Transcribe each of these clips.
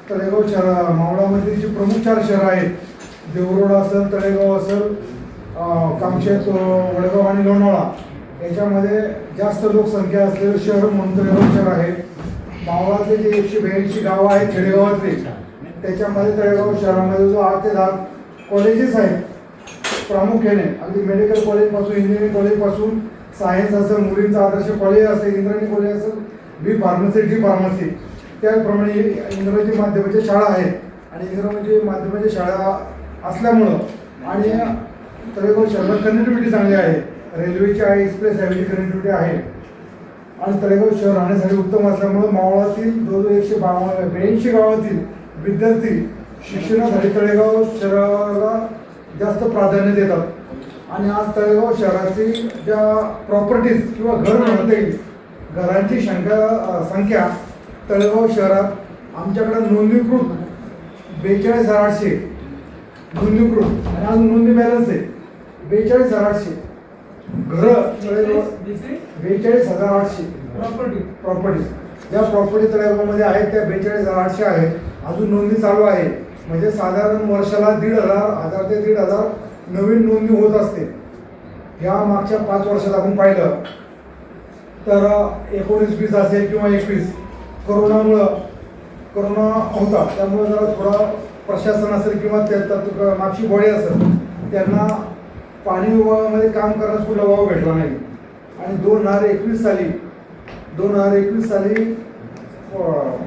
तळेगाव शहर मावळामध्ये जी प्रमुख 4 शहरं आहेत, देवरोड असेल, तळेगाव असेल, कामशेत, वडगाव आणि लोणावळा, याच्यामध्ये जास्त लोकसंख्या असलेलं शहर म्हणून तळेगाव शहर आहे. मावळातले जे 182 गावं आहेत खेडेगावातले, त्याच्यामध्ये तळेगाव शहरामध्ये जो 8 ते 10 कॉलेजेस आहेत प्रामुख्याने, अगदी मेडिकल कॉलेजपासून, इंजिनिअरिंग कॉलेजपासून, सायन्स असेल, मुलींचा आदर्श कॉलेज असेल, इंद्रायणी कॉलेज असेल, बी फार्मसी, डी फार्मसी, त्याचप्रमाणे इंग्रजी माध्यमाच्या शाळा आहेत. आणि इंग्रजी माध्यमाच्या शाळा असल्यामुळं आणि तळेगाव शहरात कनेक्टिव्हिटी चांगली आहे, रेल्वेची आहे, एक्सप्रेस हायवेची कनेक्टिव्हिटी आहे. आणि तळेगाव शहर राहण्यासाठी उत्तम असल्यामुळं मावळातील जवळजवळ 182 गावातील विद्यार्थी शिक्षणासाठी तळेगाव शहराला जास्त प्राधान्य देतात. आणि आज तळेगाव शहराची ज्या प्रॉपर्टीज किंवा घर म्हणता येईल, घरांची संख्या तळेगाव शहरात आमच्याकडे नोंदणीकृत 42,800 नोंदणीकृत, आणि अजून नोंदणी बॅलन्स आहे 42,800 घरं तळेगाव, 42,800 प्रॉपर्टी ज्या प्रॉपर्टी तळेगावमध्ये आहेत त्या 42,800 आहेत. अजून नोंदणी चालू आहे, म्हणजे साधारण वर्षाला 1,500 ते 1,500 नवीन नोंदणी होत असते. या मागच्या 5 वर्षात आपण पाहिलं तर 19-20 असेल किंवा 21, कोरोना होता, त्यामुळे जरा थोडा प्रशासन असेल किंवा त्यात मागची बॉडी असेल, त्यांना पाणी विभागामध्ये काम करण्यास कुठला वाव भेटला नाही. आणि 2021 साली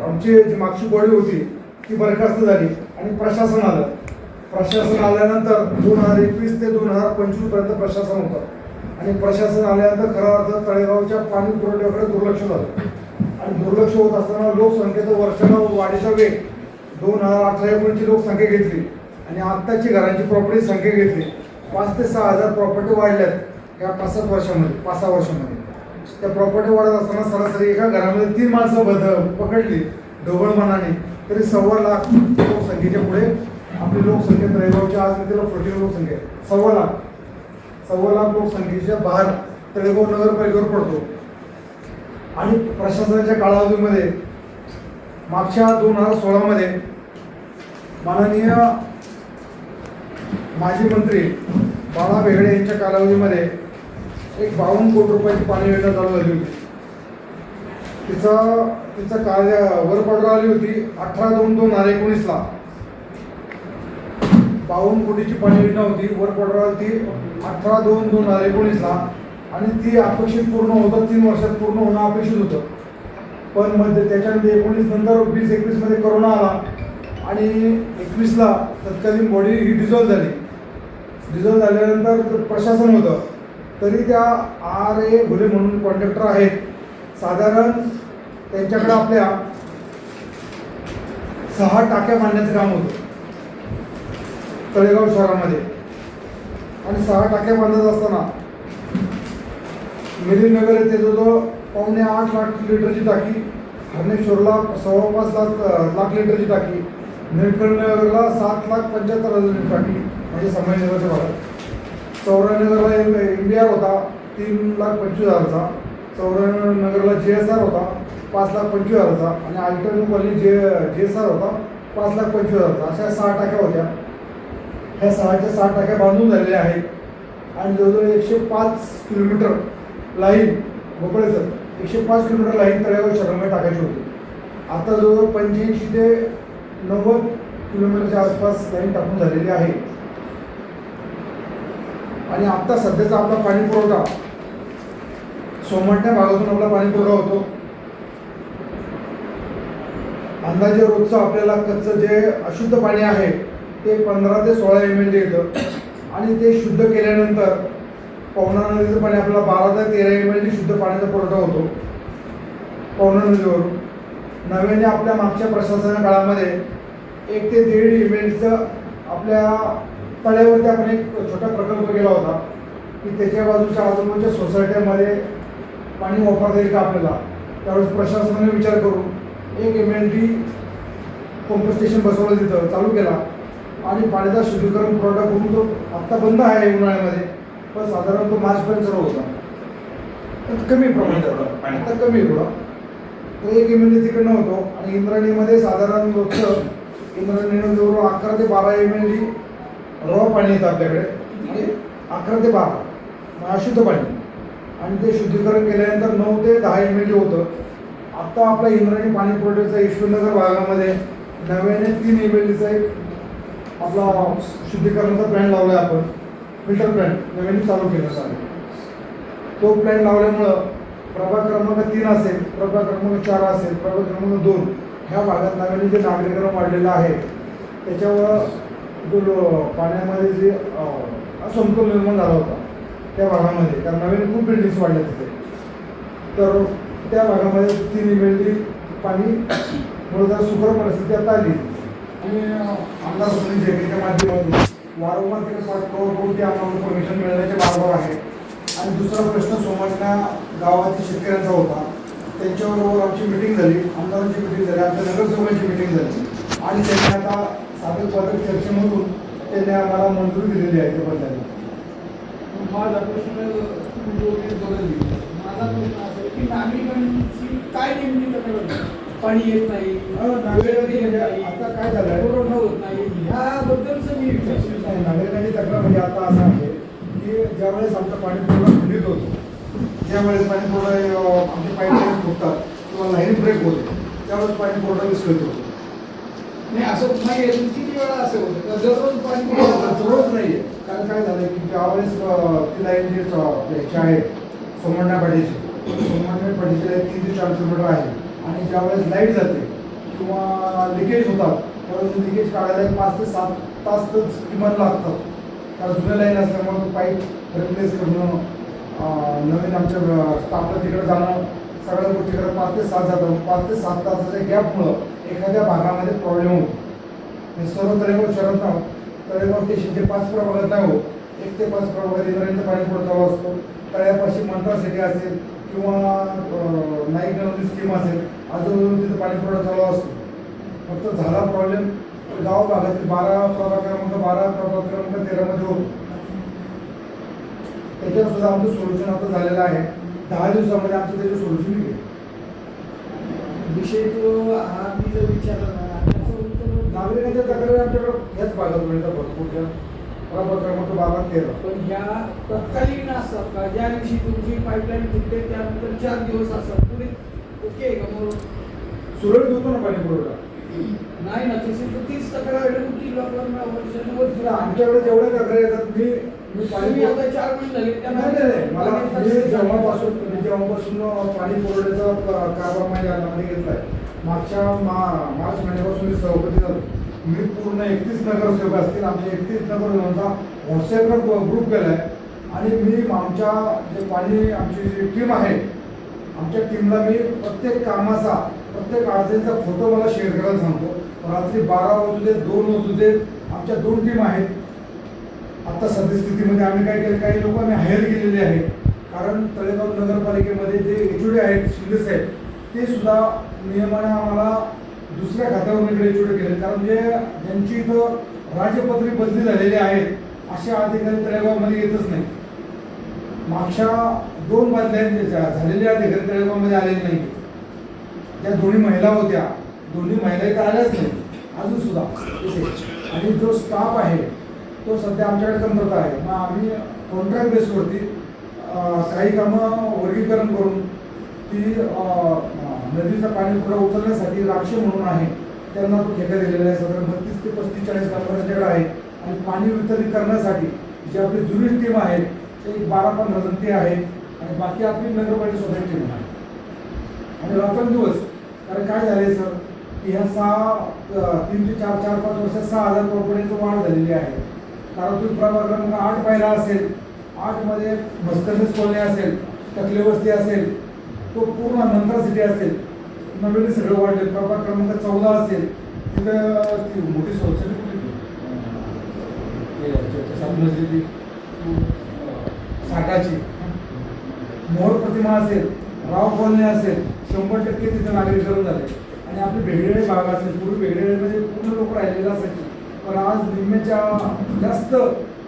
आमची जी मागची बॉडी होती ती बरखास्त झाली आणि प्रशासन आलं. प्रशासन आल्यानंतर 2021 ते 2025 पर्यंत प्रशासन होतं. आणि प्रशासन आल्यानंतर खरा अर्थ तळेगावच्या पाणी पुरवठ्याकडे दुर्लक्ष झालं. आणि दुर्लक्ष होत असताना लोकसंख्येचा वर्षानं वाढीचा वेग 2018-19 लोकसंख्या घेतली आणि आत्ताची घरांची प्रॉपर्टी संख्या घेतली. 5 ते 6 हजार प्रॉपर्टी वाढल्यात या 5-6 वर्षामध्ये. त्या प्रॉपर्टी वाढत असताना सरासरी एका घरामध्ये 3 माणसं पकडली ढोबळमानाने तरी 1.25 लाख लोकसंख्येच्या पुढे आपली लोकसंख्या तळेगावची आज मी तिला 40 लोकसंख्या 1.25 लाख लोकसंख्येच्या बाहेर तळेगाव नगरपालिकेवर पडतो. आणि प्रशासनाच्या कालावधीमध्ये मागच्या 2016 मध्ये माननीय माजी मंत्री बाळा बेगडे यांच्या कालावधीमध्ये एक 52 कोटी रुपयाची पाणी योजना चालू झाली होती. तिचं कार्य वरपडर आली होती 18/2/2019 52 कोटीची पाणी योजना होती. वरपडर आली ती 18/2/2019 आणि ती अपेक्षित पूर्ण होतं, 3 वर्षात पूर्ण होणं अपेक्षित होतं. पण मध्ये त्याच्यामध्ये 19 नंतर 20-21 मध्ये कोरोना आला आणि 21ला तत्कालीन बॉडी ही डिझॉल्व्ह झाल्यानंतर प्रशासन होतं. तरी त्या RA घुले म्हणून कॉन्ट्रॅक्टर आहेत, साधारण त्यांच्याकडे आपल्या 6 टाक्या बांधण्याचं काम होतं तळेगाव शहरामध्ये. आणि 6 टाक्या बांधत असताना मिलिनगर येथे जवळजवळ 8.25 लाख लिटरची टाकी, हरणेश्वरला 5.25 लाख लिटरची टाकी, निळकंठनगरला 7,75,000 लिटर टाकी म्हणजे संभाजीनगरच्या भागात. चौरानगरला इंडिया होता 3,25,000चा, चौरानगरला JSR होता 5,25,000चा आणि अल्टरनेटिव्ह कॉलनी JSR होता 5,25,000चा. अशा 6 टाक्या होत्या. ह्या 6 टाक्या बांधून झालेल्या आहेत. आणि जवळजवळ 105 किलोमीटर लाईन मोकळेचं 105 किलोमीटर लाईन तळेगाव शहरामध्ये टाकायची होती. आता जवळजवळ 85 ते 90 किलोमीटरच्या आसपास लाईन टाकून झालेली आहे. आणि आता सध्याचा आपला पाणी पुरवठा सोमवारच्या भागातून आपला पाणी पुरवठा होतो. अंदाजे रोजचं आपल्याला कच्चं जे अशुद्ध पाणी आहे ते 15 ते 16 MLD येतं. आणि ते शुद्ध केल्यानंतर पवना नदीचं पाणी आपल्याला 12 ते 13 MLD शुद्ध पाण्याचा पुरवठा होतो पवना नदीवरून. नव्याने आपल्या मागच्या प्रशासना काळामध्ये 1 ते 1.5 MLDचं आपल्या तळ्यावरती आपण एक छोटा प्रकल्प केला होता की त्याच्या बाजूच्या आजूबाजूच्या सोसायट्यामध्ये पाणी वापरता येईल का आपल्याला. त्यावेळेस प्रशासनाने विचार करून 1 MLD पंप स्टेशन बसवलं, तिथं चालू केला आणि पाण्याचा शुद्धीकरण पुरवठा करून तो आत्ता बंद आहे उन्हाळ्यामध्ये, पण साधारण तो मार्चपर्यंत चालू होता. कमी प्रमाणात आता कमी थोडा. तर 1 MLD तिकडनं होतो आणि इंद्रायणीमध्ये साधारण रोजचं इंद्रायणीजवळ 11 ते 12 MLD रॉ पाणी येतं आपल्याकडे आणि 11 ते 12 अशुद्ध पाणी आणि ते शुद्धीकरण केल्यानंतर 9 ते 10 MLD होतं. आत्ता आपला इंद्रायणी पाणी पुरवठ्याचा यशवंतनगर भागामध्ये नव्याने 3 MLDचा एक आपला शुद्धीकरणाचा प्लॅन लावला आहे आपण. फिल्टर प्लॅन्ट नव्याने चालू केला आहे. तो प्लॅन लावल्यामुळं प्रभाग क्रमांक 3 असेल, प्रभाग क्रमांक 4 असेल, प्रभाग क्रमांक 2 ह्या भागात नव्याने जे नागरीकरण वाढलेलं आहे त्याच्यावर जो पाण्यामध्ये जे असमतोल निर्माण झाला होता त्या भागामध्ये, कारण नवीन खूप बिल्डिंग्स वाढल्या तिथे, तर त्या भागामध्ये 3 MLD पाणी जरा सुखर परिस्थिती आता आली आणि आमदार सुनील जैनेच्या माध्यमातून वारंवार तिथे पाठपुरावा करून ते आम्हाला परमिशन मिळण्याचे मार्गावर आहे. आणि दुसरा प्रश्न सोमाटणा गावातील शेतकऱ्यांचा होता, त्यांच्याबरोबर आमची मिटिंग झाली, आमदारांची मिटिंग झाली, आमच्या नगरसेवकांची मिटिंग झाली आणि त्यांनी आता साधक बाधक चर्चेमधून त्यांनी आम्हाला मंजुरी दिलेली आहे ते बदलायला. माझा प्रश्न बदलली. माझा प्रश्न असेल की नागरिकांची काय नेमकी तक्रार, पाणी येत नाही, आता काय झालं पुरवठा होत नाही, ह्याबद्दलचं मी विचार. नागरिकांची तक्रार म्हणजे आता असं आहे की ज्यावेळेस आमचा पाणी पुरवठा खंडित होतो, ज्यावेळेस पाणी पुरवठा आमचे पाईपलाईन फुटतात किंवा लाईन ब्रेक होते त्यावेळेस पाणी पुरवठा विस्कळीत होतो. नाही असं नाही, किती वेळा असं होतं दररोज पाणी दररोज नाही आहे. कारण काय झालं की ज्यावेळेस ती लाईन जी आहे सोमण्णा पाटीची, सोमण्णा पाटीची लाईन 3 ते 4 किलोमीटर आहे आणि ज्यावेळेस लाईट जाते किंवा लिकेज होतात त्यावेळेस लिकेज काढायला 5 ते 7 तास तर किमान लागतात. कारण जुन्या लाईन असल्यामुळे पाईप रिप्लेस करणं, नवीन आमच्या स्टाफला तिकडे जाणं, सगळ्या गोष्टी करत 5 ते 7 जातात. 5 ते 7 तासाच्या गॅपमुळं एखाद्या भागामध्ये प्रॉब्लेम होतो. सर्व तळेगाव शहरात ना तळेगाव स्टेशनचे 5 प्रभागात नाही हो, 1 ते 5 प्रभागात इंद्रायणीचं पाणी पुरवठा असतो. तळ्यापाशी मंत्रा सिटी असेल किंवा नाईक नवरी स्कीम असेल, आजूबाजूला तिथं पाणी पुरवठा चालू असतो. फक्त झाला प्रॉब्लेम गाव भागातील 12 प्रभाग क्रमांक 12 प्रभाग क्रमांक 13 मध्ये होतो. त्याच्यावर सुद्धा आमचं सोल्युशन आता झालेलं आहे. 10 दिवसामध्ये आमचं त्याचं सोल्युशन निघेल. विषय जो हा मी जर विचारला ना, नागरिकांच्या तक्रारी आमच्याकडे ह्याच भागात मिळतात भरपूर, प्रभाग क्रमांक 12 13. पण ह्या तत्कालीन असतात का, ज्या दिवशी तुमची पाईपलाईन फुटते त्यानंतर 4 दिवस असतात पुढे ओके का? मग सुरळीत होतो ना पाणी पुरवठा. नाही ना, तशी तर तीच तक्रार होती लोकांना वर्षानुवर्ष. आमच्याकडे जेवढ्या तक्रारी येतात मी पाणी आता 4 महिने झाले नाही मला जेव्हापासून पाणी पुरवठ्याचा कारभार माझ्या हातामध्ये घेतलाय, मागच्या मार्च महिन्यापासून मी सभापती झालो. मी पूर्ण 31 नगरसेवक असतील, आमच्या 31 नगरसेवकांचा व्हॉट्सॲपवर ग्रुप केला आहे आणि मी आमच्या जे पाणी आमची जी टीम आहे आमच्या टीमला मी प्रत्येक कामाचा प्रत्येक अडचणीचा फोटो मला शेअर करायला सांगतो. रात्री 12 वाजू दे 2 वाजू दे, आमच्या 2 टीम आहेत. आता सद्यस्थितीमध्ये आम्ही काय केलं, काही लोक आम्ही हायर केलेले आहेत. कारण तळेगाव नगरपालिकेमध्ये जे HOD आहेत शिंदे साहेब, ते सुद्धा नियमाने आम्हाला दुसऱ्या खात्यावरून इकडे HOD केले. कारण ज्यांची इथं राजपत्री बदली झालेली आहे असे अधिकारी तळेगावमध्ये येतच नाही. मागच्या 2 बदल्या झालेले अधिकारी तळेगावमध्ये आलेले नाही. ज्या दोन्ही महिला होत्या, दोन्ही महिला इथं आल्याच नाही अजून सुद्धा. आणि जो स्टाफ आहे तो सध्या आमच्याकडे कमतरता आहे. मग आम्ही कॉन्ट्रॅक्ट बेसवरती काही कामं वर्गीकरण करून ती नदीचं पाणी पुढे उचलण्यासाठी राक्षे म्हणून आहे त्यांना तो ठेका दिलेला आहे. साधारण 32 ते 45 कामगारांच्याकडे आहे. आणि पाणी वितरित करण्यासाठी जी आपली जुनी टीम आहे ते 12-15 जण ते आहेत आणि बाकी आपली नगरपालिका स्वतःची टीम आहे. आणि रात्रंदिवस कारण काय झाले सर की ह्या 3 ते 4-5 वर्षात 6,000 करोडची वाढ झालेली आहे. कारण तुम्ही प्रभाग क्रमांक 8 पाहिला असेल, 8 मध्ये मस्करनेस कॉलनी असेल, टकले वस्ती असेल, तो पूर्ण मंत्रा सिटी असेल, नवीन सगळं वाढले. प्रभाग क्रमांक 14 असेल, तिथं ती मोठी सोसायटी कुठली साठाची मोहर प्रतिमा असेल, राव कॉलनी असेल, 100% तिथं नागरीकरण झाले. आणि आपले वेगवेगळे भाग असेल, पूर्वी वेगवेगळे पूर्ण लोक राहिलेले असायचे, पण आज निम्म्याच्या जास्त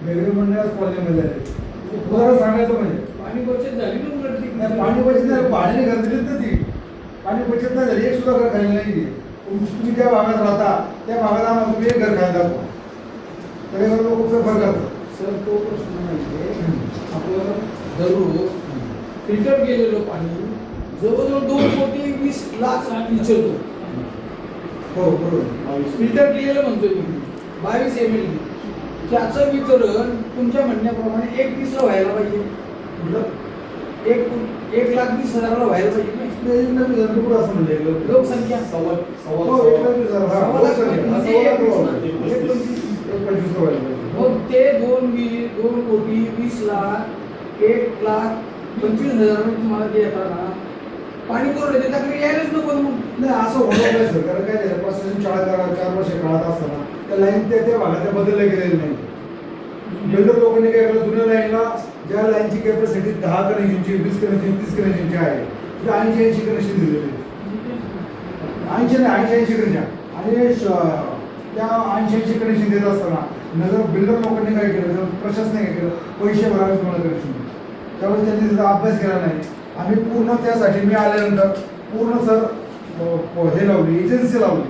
वेगळे मंडळ कॉलनीमध्ये झाले. उदाहरण सांगायचं म्हणजे पाणी बचत झाली ना, पाणी बचत नाही, भाड्याने घर दिलीत ना ती पाणी बचत नाही झाली, एक सुद्धा घर खाली नाही. तुम्ही ज्या भागात राहता त्या भागात आम्हाला तुम्ही एक घर खायला दाखवा. तळेगाव लोक फरक करतात. सर तो प्रश्न म्हणजे आपलं दररोज फिल्टर केलेलं पाणी जवळजवळ 2,20,00,000 विचारतो. हो बरोबर. फिल्टर केलेलं म्हणतोय तुम्ही 22 ml. त्याचं वितरण तुमच्या म्हणण्याप्रमाणे 1,20,000 व्हायला पाहिजे. कुठलं 1,20,000 व्हायला पाहिजे. कुठं असं म्हणजे लोकसंख्या हो, 1,20,000. हा, लोकसंख्या. हा, म्हणजे 1,20,000. 1,25,000. व्हायला पाहिजे. मग ते 2,20,00,000 1,25,000 तुम्हाला ते येताना पाणी पुरवठा त्याच्याकडे यायलाच नको मग. नाही असं होणार नाही सर. कारण काय झालं, प्रशासन शाळा करा 4 वर्ष काळात असताना त्या लाईन त्या भागात बदलल्या गेलेल्या नाही. बिल्डर लोकांनी काय केलं, जुन्या लाईनला ज्या लाईनची कॅपॅसिटी 10 कनेक्शनची 20 कनेक्शन 30 कनेक्शनची आहे तिथे 80 कनेक्शन दिलेले. 80 नाही 80 कनेक्शन. आणि त्या 80 कनेक्शन देत असताना नगर बिल्डर लोकांनी काय केलं, प्रशासनाने काय केलं, पैसे भरावे तुम्हाला कनेक्शन. त्यावेळेस त्यांनी त्याचा अभ्यास केला नाही. आम्ही पूर्ण त्यासाठी मी आल्यानंतर पूर्ण सर हे लावली, एजन्सी लावली.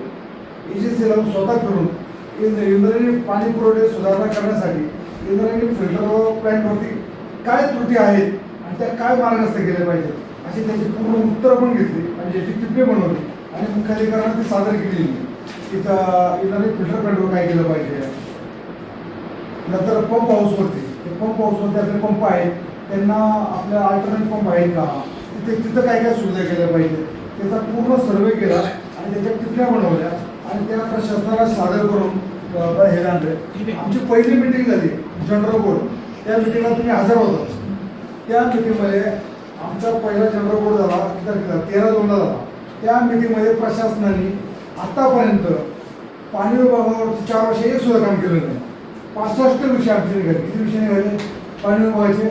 एजन्सी लावून स्वतः फिरून इंद्रायणी पाणी पुरवठे सुधारणा करण्यासाठी इंद्रायणी फिल्टर प्लॅन्टवरती काय त्रुटी आहेत आणि त्या काय मार्गस्थ केल्या पाहिजेत अशी त्याची पूर्ण उत्तरं पण घेतली आणि त्याची टिप्पणी बनवली आणि मुख्याधिकाऱ्यांना ती सादर केली. तिथं इंद्रायणी फिल्टर प्लॅन्टवर काय केलं पाहिजे. नंतर पंप हाऊसवरती, पंप हाऊसवरती आपले पंप आहेत त्यांना आपल्या अल्टरनेट पंप आहेत का, तिथं काय काय सुविधा केल्या पाहिजे त्याचा पूर्ण सर्वे केला आणि त्याच्या टिपण्या बनवल्या आणि त्या प्रशासनाला सादर करून हे आणले. आमची पहिली मिटिंग झाली जनरल बोर्ड. त्या मिटिंगला तुम्ही हजर होता. त्या मिटिंगमध्ये आमचा पहिला जनरल बोर्ड झाला 13/2 झाला. त्या मिटिंगमध्ये प्रशासनाने आतापर्यंत पाणी विभागावरती 4 वर्ष एक सुद्धा काम केलं नाही. 65 विषय आमचे निघाले. किती विषय निघाले पाणी विभागाचे.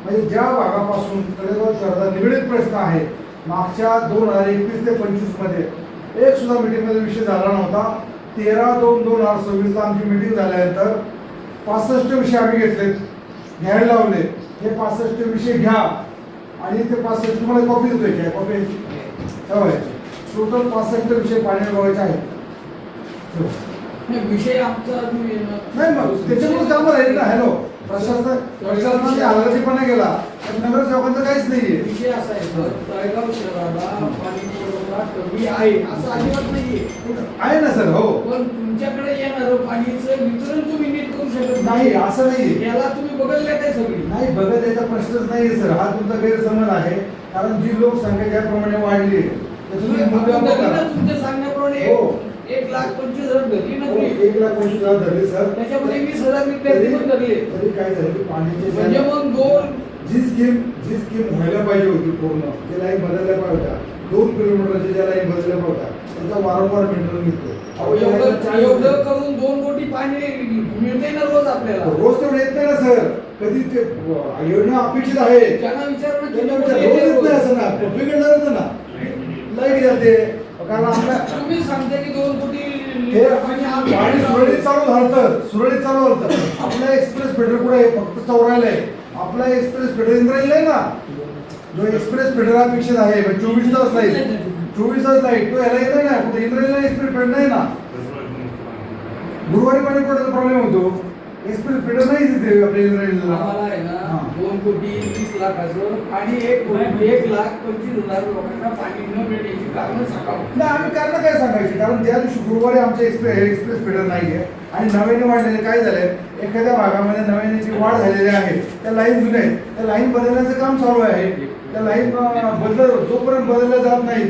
म्हणजे ज्या भागापासून तळेगाव शहराचा निगडीत प्रश्न आहे मागच्या 2021 ते 25 मध्ये एक सुद्धा मीटिंगमध्ये विषय झाला नव्हता. 13/2/2026 आमची मीटिंग झाल्यानंतर 65 विषय आम्ही घेतले, घ्यायला लावले. हे 65 विषय घ्या आणि ते 65 तुम्हाला कॉपी देतोय काय कॉपी ठेवायचे. टोटल 65 विषय पाणी विभागाचे आहेत. विषय आमचा नाही मग त्याच्यामुळे कामं राहील ना. हॅलो प्रशासनाने हलगर्जीपणा केला तर नगरसेवकांचं काहीच नाहीये. विषय असा आहे सर, तळेगाव शहराला पाणी पुरवठा कमी आहे असं अजिबात नाहीये. आहे ना सर. हो पण तुमच्याकडे येणारं पाणीचं वितरण तुम्ही नीट करू शकत नाही असं नाही. याला तुम्ही बघितलं काय सगळी नाही बघत याचा प्रश्नच नाहीये सर. हा तुमचा गैरसमज आहे. कारण जी लोकसंख्या ज्याप्रमाणे वाढली तुमच्या सांगण्याप्रमाणे हो. 1,25,000 धरली ना तुम्ही. 1,25,000 धरले सर. त्याच्यामध्ये 20,000 विद्यार्थी पण धरले. तरी काय झालं की पाण्याचे म्हणजे मग जी स्कीम व्हायला पाहिजे होती पूर्ण जे लाईन बदलल्या पाहिजे होत्या 2 किलोमीटरच्या ज्या लाईन बदलल्या पाहिजे त्याचा वारंवार मेंटेनन्स निघतो. एवढं करून 2 कोटी पाणी मिळते ना रोज आपल्याला. रोज तेवढं येत नाही ना सर. कधी ते योजना अपेक्षित आहे त्यांना विचारणं रोज येत नाही असं ना. बिघडणारच ना. लाईट जाते कारण आपल्या तुम्ही सांगता की 2 कोटी हे पाणी सुरळीत चालू झालं. आपला एक्सप्रेस फिल्टर कुठे आहे फक्त चौरायला आहे. आपला एक्सप्रेस फिल्टर इंद्रायणीला आहे ना. जो एक्सप्रेस फिल्टर अपेक्षित आहे 24 तास लाईट 24 तास लाईट तो याला येत नाही ना. कुठे इंद्रायणीला एक्सप्रेस फिल्टर नाही ना. गुरुवारी पाणी पडायचा प्रॉब्लेम होतो. एक्सप्रेस फिल्टर नाही तिथे आपल्या इंद्रायणीला. आम्हाला आहे ना 2,20,00,000 आणि 1,25,000 लोकांना पाणी न मिळण्याची कारण सांगावं. नाही आम्ही कारण काय सांगायची. कारण ज्या दिवशी गुरुवारी आमचे एक्सप्रेस फिल्टर नाही आहे आणि नव्याने वाढलेले काय झालंय एखाद्या भागामध्ये नव्याने जी वाढ झालेली आहे त्या लाईन जुन्या आहेत त्या लाईन बदलण्याचं काम चालू आहे. त्या लाईन जोपर्यंत बदलल्या जात नाही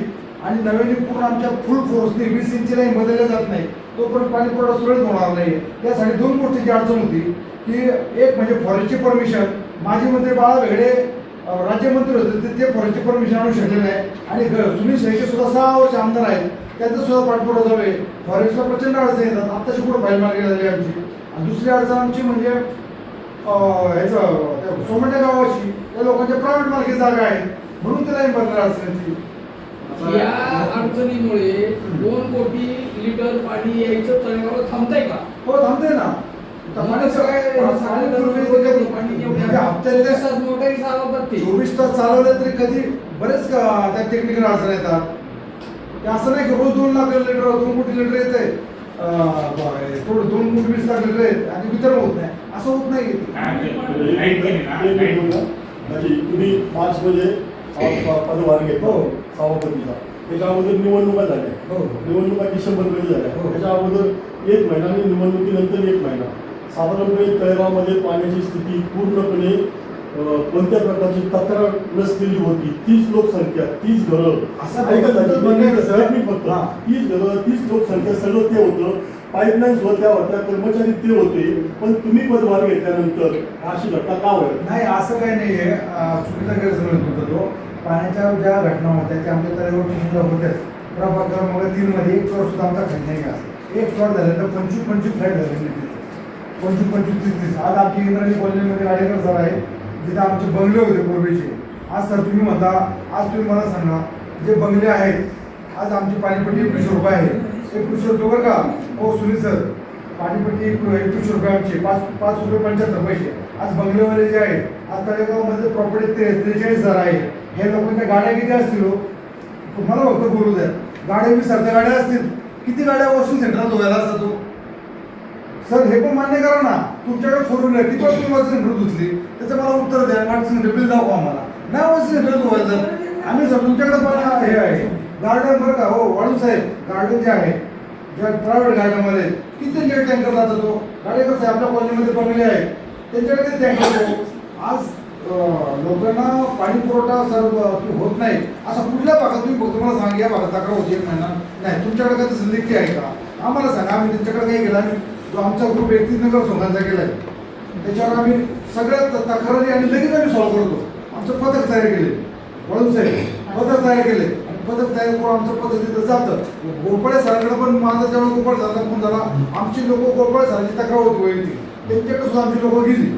आणि नव्याने पूर्ण आमच्या फुल फोर्सने 20 इंची लाईन बदलल्या जात नाही तोपर्यंत पाणी पुरवठा सुरळीत होणार नाही. त्यासाठी 2 गोष्टीची अडचण होती की एक म्हणजे फॉरेस्टची परमिशन. माजी मंत्री बाळा भेगडे राज्यमंत्री होते ते फॉरेस्टची परमिशन आणू शकले नाही आणि सुनील शेळके सुद्धा 6 वर्ष आमदार आहेत त्यांचा सुद्धा पाठपुरावा चालू आहे. फॉरेस्टला प्रचंड अडचण येतात. आत्ताची कुठं फाईल मार्केट झाली आमची. आणि दुसरी अडचण आमची म्हणजे ह्याचं सोमंड्या गावाची त्या लोकांच्या प्रायव्हेट मार्केट जागा आहे म्हणून त्याला बदला अडचणची. या अडचणीमुळे 2 कोटी लिटर पाणी यायचं तळेगावात थांबतंय का? हो थांबते ना. मोटारी चालवतात ते 24 तास चालवले तरी कधी बरेच त्या टेक्निकल अडचण येतात. ते असं नाही की रोज 2 लाख लिटर 2 कोटी लिटर येत आहे थोडं 2 कोटी 20 लाख लिटर आहेत आणि वितरण होत नाही, असं होत नाही. म्हणजे तुम्ही मार्चमध्ये पदभार घेतला हो. सभापतीचा, त्याच्या अगोदर निवडणुका झाल्या, हो. निवडणुका डिसेंबरमध्ये झाल्या, हो. त्याच्या अगोदर 1 महिना आणि निवडणुकीनंतर 1 महिना. साधारणपणे तळेगावमध्ये पाण्याची स्थिती पूर्णपणे कोणत्या प्रकारची तक्रार नसलेली होती. 30 लोकसंख्या, 30 घरं, असं ऐकत आहे बनवायचं. फक्त हां. 30 घरं, 30 लोकसंख्या सगळं ते होतं. पाईपलाईन्स होत्या, कर्मचारी ते होते, पण तुम्ही पदभार घेतल्यानंतर अशी घटना का होईल? नाही, असं काही नाही आहे. चुकीचा गैरसमज होता तो. पाण्याच्या ज्या घटना होत्या त्या आमच्या तळेगाव टीमला होत्याच. प्रभाग क्रमांक 3 मध्ये एक फ्लॉट सुद्धा आमचा खाली नाही गेला. एक फ्लॉट झाले तर 25 फ्लॅट झाले, 25 30. आज आमची इंद्राणी कॉलनीमध्ये गाडेकर सर आहे, जिथे आमचे बंगले होते पूर्वीचे. आज सर तुम्ही म्हणता, आज तुम्ही मला सांगा, जे बंगले आहेत आज आमची पाणीपट्टी 21 रुपये आहे. 21 रुपये बरं का हो सुनील सर, पाणीपट्टी 21 रुपये आमचे, 5 रुपये 75 पैसे. आज बंगलेवाले जे आहेत, आज तळेगावमध्ये प्रॉपर्टी 43,000 आहे. हे लोकांच्या गाड्या किती असतील हो? तुम्हाला फक्त बोलू द्या. गाड्या 20 अर्ध्या गाड्या असतील, किती गाड्या वॉशिंग सेंटरला धुवायला असतात तो? सर हे पण मान्य करा ना, तुमच्याकडे 4 व्हीलर किती वेळा तुम्ही वॉशिंग सेंटर धुतली, त्याचं मला उत्तर द्या. वॉशिंग सेंटर बिल दाखवा आम्हाला. नाही वॉशिंग सेंटर धुवायचं आम्ही सर तुमच्याकडे पण हे आहे गार्डन बरं का हो वाळू साहेब, गार्डन जे आहे ज्या प्रायव्हेट गार्डनमध्ये किती लेट टँकर जातो तो गाडी कसं आहे, आपल्या कॉलनीमध्ये बंगले आहेत त्यांच्याकडे किती टँकर येतो. आज लोकांना पाणी पुरवठा सर्व होत नाही असं कुठल्या भागात तुम्ही फक्त मला सांगा, या भागात तक्रार होती 1 महिना नाही, तुमच्याकडे काय तसं लेखी आहे का आम्हाला सांगा. आम्ही त्यांच्याकडे काय केला, जो आमचा ग्रुप 31 नगर सोंगांचा केला आहे त्याच्यावर आम्ही सगळ्यात तक्रारी आणि लगेच आम्ही सॉल्व्ह करतो. आमचं पथक तयार केले, वळून साहेब पथक तयार केले आणि पथक तयार करून आमचं पद्धतीचं जातं. गोपाळे सरांकडे पण माझा जेव्हा गोपाळ सरांचा फोन झाला, आमची लोक गोपाळ सरांची तक्रार होती वैयक्तिक, त्यांच्याकडे सुद्धा आमची लोकं गेली,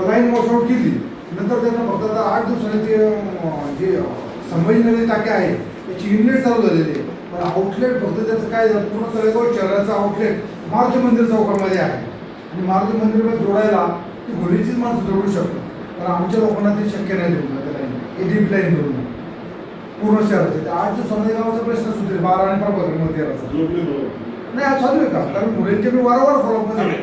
लाईन वॉशआउट केली. नंतर त्यांना फक्त आता 8 दिवसांनी ते जे संभाजीनगर टाके आहे त्याची इनलेट चालू झालेली आहे, पण आउटलेट फक्त त्याचं काय झालं, पूर्ण तळेगाव शहराचं आउटलेट मारुती मंदिर चौकामध्ये आहे आणि मारुती मंदिरमध्ये जोडायला ती घोडीचीच माणसं जोडू शकतो. तर आमच्या लोकांना ते शक्य नाही देऊ त्या लाईन, हे डीप लाईन जोडून पूर्ण शहराचे. ते 8 दिवसामध्ये गावाचा प्रश्न सुटेल 12 आणि प्रभागामध्ये नाही. आज चालू आहे का, कारण मुलींचे मी वारंवार फॉलोअपमध्ये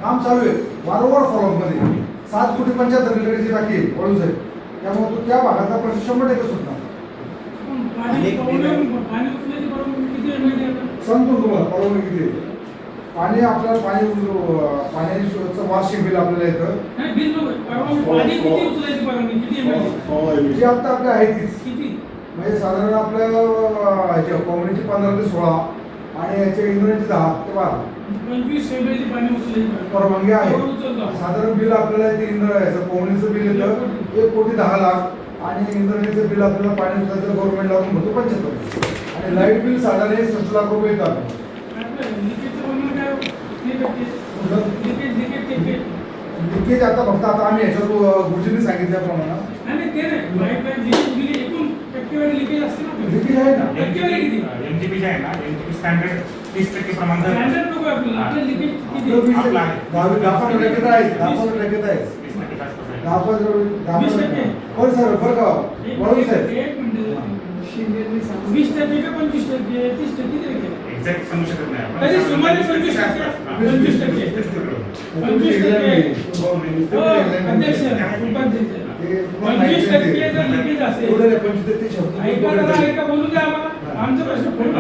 काम चालू आहे, वारंवार फॉलोअपमध्ये 7 कोटी 75 लिटरची टाकी आहे वळून साहेब, त्यामुळे तो त्या भागाचा प्रश्न 100% सुटणार. सांगतो तुम्हाला परवानगी किती आहे. पाणी आपल्याला पाण्याचं वार्षिक बिल आपल्याला येतं जी आता आपल्या आहे तीच, म्हणजे साधारण आपल्या ह्याच्या पवनीची 15 ते 16 आणि याच्या इंद्रायणीची 10 ते 12 परवानगी आहे. साधारण बिल आपल्याला ते इंद्रायचं पवनीचं बिल येतं 1 कोटी 10 लाख आणि इंद्रायणीचं बिल आपल्याला पाणी गव्हर्नमेंट लागून होतं 75 आणि लाईट बिल साधारण 60 लाख रुपये येतात. लिकेज आता फक्त आता आम्ही ह्याच्यात गुरुजींनी सांगितल्याप्रमाणे लिकेज आहे ना, एमजीपी आहे ना, एमजीपी स्टँडर्ड 30% प्रमाण आहे 10% सर बरं का वळून साहेब 20% का 25%, 30% एक्झॅक्ट सांगू शकत नाही आपण. तरी सुमारे 25%. अध्यक्ष उपाध्यक्ष 25% जर लिकेज असेल ऐका बोलू द्या आम्हाला, आमचा प्रश्न फोन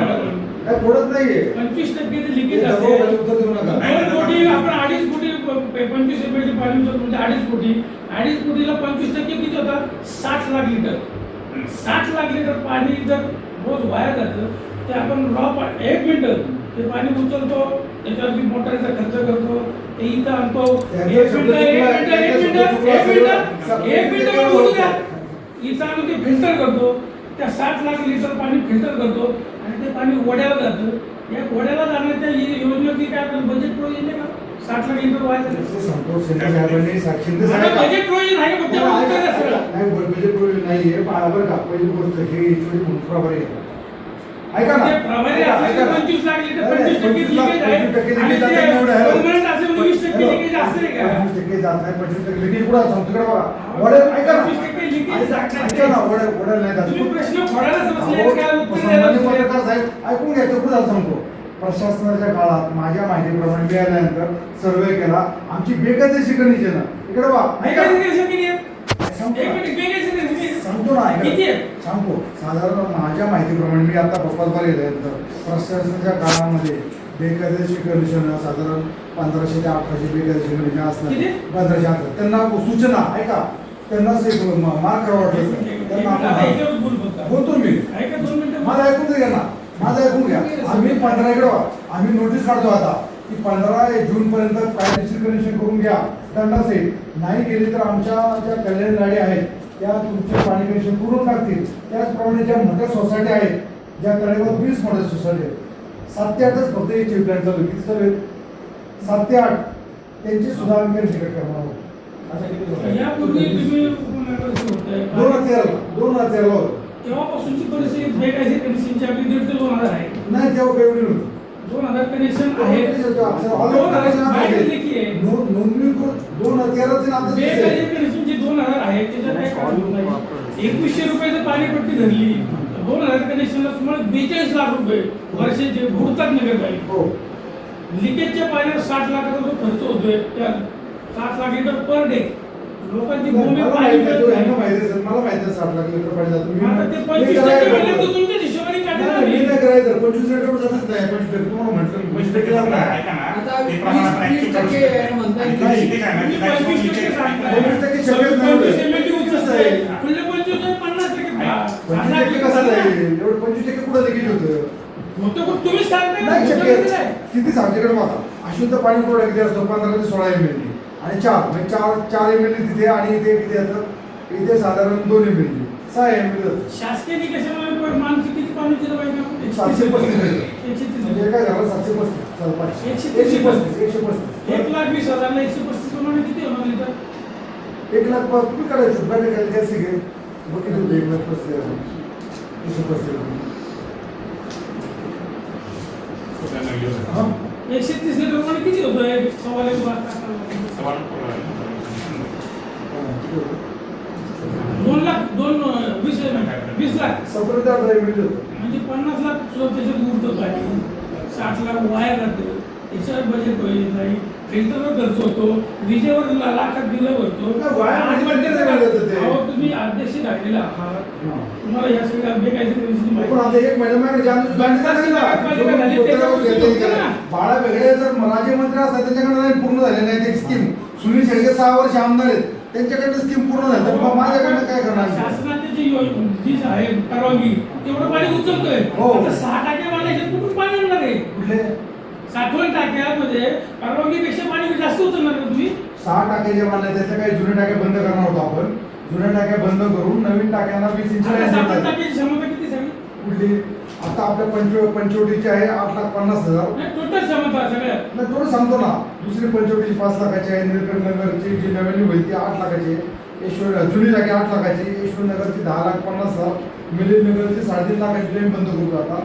काय फोडत नाहीये. 25% जर लिकेज असेल उत्तर देऊ नका. 2 कोटी आपण 2.5 कोटी 25 रुपयाची पाणी म्हणजे 2.5 कोटीला 25% किती होतात 60 लाख लिटर. 60 लाख लिटर पाणी जर रोज वाया जातं ते आपण एक मिनिट ते पाणी उचलतो त्याच्यावरती मोटरचा खर्च करतो ते इथं आणतो. एक मिनिट बोलू द्या. इथं आणून ते फिल्टर करतो, त्या 60 लाख लिटर पाणी फिल्टर करतो आणि ते पाणी ओढ्याला जातं. या ओढ्याला जाण्याच्या योजनेवरती काय आपलं बजेट प्रोव्हिजन आहे का 60 लाख लिटर वाया जातं. बजेट प्रोव्हिजन आहे फक्त नाही बजेट प्रोव्हिजन नाहीये. बरं का पहिली गोष्ट हे म्हणून प्रभारी आहे. ऐका ना, 25 लाख लिटर 25% लिकेज आहे आणि गव्हर्नमेंट असे 20% लिकेज असेल का 25% जात नाही. 25% लिकेज कुठं सांगतो तिकडे बघा. ऐका ना ऐका ना, वडायला नाही जात. तुम्ही प्रश्न खोडायलाच बसले, अहो, काय उत्तर सामान्य द्यायला बसले? पत्रकार साहेब ऐकून घ्या, तो कुठं सांगतो. प्रशासनाच्या काळात माझ्या माहितीप्रमाणे मी आल्यानंतर सर्वे केला, आमची बेकायदेशीर कंडिशन इकडे बा ऐका. बेकायदेशीर किती आहे? सांगतो एक ना. मिनिट, बेकायदेशीर किती आहे? सांगतो ना ऐका. किती आहे? सांगतो साधारण माझ्या माहितीप्रमाणे मी आता प्रकल्पाला गेल्यानंतर प्रशासनाच्या काळामध्ये बेकायदेशीर कंडिशन साधारण 1500 ते 1800 बेकायदेशीर कंडिशन असणार. किती? 1500 त्यांना सूचना ऐका, त्यांनाच एक मार्क करावा त्यांना आता आपण याच्यावर बोल फक्त. बोलतो मी. ऐका 2 मिनिटं. माझं ऐकून घ्या ना, माझं ऐकून घ्या. आम्ही 15 इकडे आम्ही नोटीस काढतो आता की 15 जून पर्यंत कायदेशीर कनेक्शन करून घ्या दंडासहित. नाही गेली तर आमच्या ज्या कल्याण गाडी आहेत त्या तुमचे पाणी कनेक्शन पूर्ण टाकतील. त्याचप्रमाणे ज्या मोठ्या सोसायटी आहेत, ज्या तळेगाव 20 मोठ्या सोसायटी आहेत, 7 ते 8च फक्त एक चिप प्लॅन चालू आहे. किती चालू आहेत? 7 ते 8 त्यांची सुद्धा आम्ही तिकीट करणार आहोत. अशा किती सोसायटी? यापूर्वी तुम्ही उपनगराध्यक्ष होते. 2013 होतं. तेव्हापासूनची परिस्थिती बेकायदेशीर कनेक्शनची आपली 1.5 ते 2,000 आहे. नाही तेव्हा काही एवढी नव्हती. 2,000 कनेक्शन आहे. नोंदणी 2013 चे नातं बेकायदेशीर कनेक्शनची 2,000 आहे. त्याच्यात काय काढून नाही. 2100 रुपयाचं पाणीपट्टी धरली. 2,000 कनेक्शनला सुमारे 42 लाख रुपये वर्षाचे भरतात नगरपालिका. हो. लिकेजच्या पाण्यावर 60 लाखाचा जो खर्च होतोय त्या 7 लाख लिटर पर डे लोकांची भूमी मला पाणी माहिती आहे, मिळत नाही. माहिती आहे, मला माहिती आहे 60 लाख लिटर पाणी जातं. आता ते 25% म्हणले तर तुमच्या हिशोबाने काढणार मी नाही. नाही करायचं. 25 लिटर जातच नाही. 25 तुम्हाला म्हटलं 25 टक्के जात नाही. ऐका ना, आता ते प्रमाणात 20% actual म्हणताय. आणि नाही. किती आहे ना, तुम्ही ते maximum 25% leakage सांगताय. 25% शक्यच नाही. 25% MLD उचलत आहे. पुढले 25% 50% 25% कसं जाईल? एवढं 25% कुठं लिकेज होतं? होतं पण तुम्ही सांगताय ना, नाही होतं शक्य. म्हणजे काय? किती आमच्याकडे बघा, अशुद्ध पाणी पुरवठा किती असतो? 15 ते 16 ml आणि 4 म्हणजे 4 ml तिथे आणि इथे किती असतं? इथे साधारण 2 ml 6 ml. शासकीय निकषामुळे माणसं किती पाणी दिलं पाहिजे आपण? 735 लिटर. 130 म्हणजे काय झालं? 735 चल, 500. 135. 135. 1,20,000 135 प्रमाणे किती होणार लिटर? 1 लाख तुम्ही करायचं बॅटरी खाली जास्त घे. मग किती होतं? 1,35,000. 135,000. हा. 130 लिटर प्रमाणे किती होतोय? 1,15,000 सवाल 2 लाख 20 लाख 17,000 ml होतं. म्हणजे 50 लाख सुद्धा त्याच्यात उरतं पाणी. 60 लाख वाया जातं. त्याच्यावर बजेट पाहिजे नाही. फिल्टरवर खर्च होतो, विजेवर लाखात बिलं भरतो. नाही, वाया म्हणजे आठ किती वाटतं जातं ते? अहो, तुम्ही अध्यक्ष राहिलेला आहात. हा. तुम्हाला या सगळ्या बेकायदेशीर गोष्टी माहिती पण आता 1 महिन्यामध्ये बाळा वेगळे जर राज्यमंत्री असतात त्यांच्याकडे नाही पूर्ण झाले नाही ते स्कीम. सुनील शेळके 6 वर्ष आमदार आहेत, त्यांच्याकडे स्कीम पूर्ण झाली. तर मग माझ्याकडनं काय करणार? शासनाची जी आहे परवानगी तेवढं पाणी उचलतोय. हो. आता 6 टाक्या पाण्याचे कुठून पाणी येणार आहे? कुठले? साठवण टाक्यामध्ये परवानगीपेक्षा पाणी जास्त उचलणार का तुम्ही? 6 टाके जे मानले त्याच्या काही जुन्या टाक्या बंद करणार होतो आपण. जुन्या टाक्या बंद करून नवीन टाक्यांना 20 इंच आता लाईन 7 देतात. टाक्याची क्षमता किती झाली? कुठली? आता आपल्या पंचवटीची आहे 8,50,000. नाही, टोटल क्षमता सगळ्यात. नाही थोडं सांगतो ना. दुसरी पंचवटीची 5 लाखाची आहे. निळकंठ नगरची जी नवीन होईल ती 8 लाखाची आहे. जुनी टाकी 8 लाखाची. यशवंतनगरची 10,50,000. मिलिंद नगरची 3.5 लाखाची लाईन बंद करतो आता.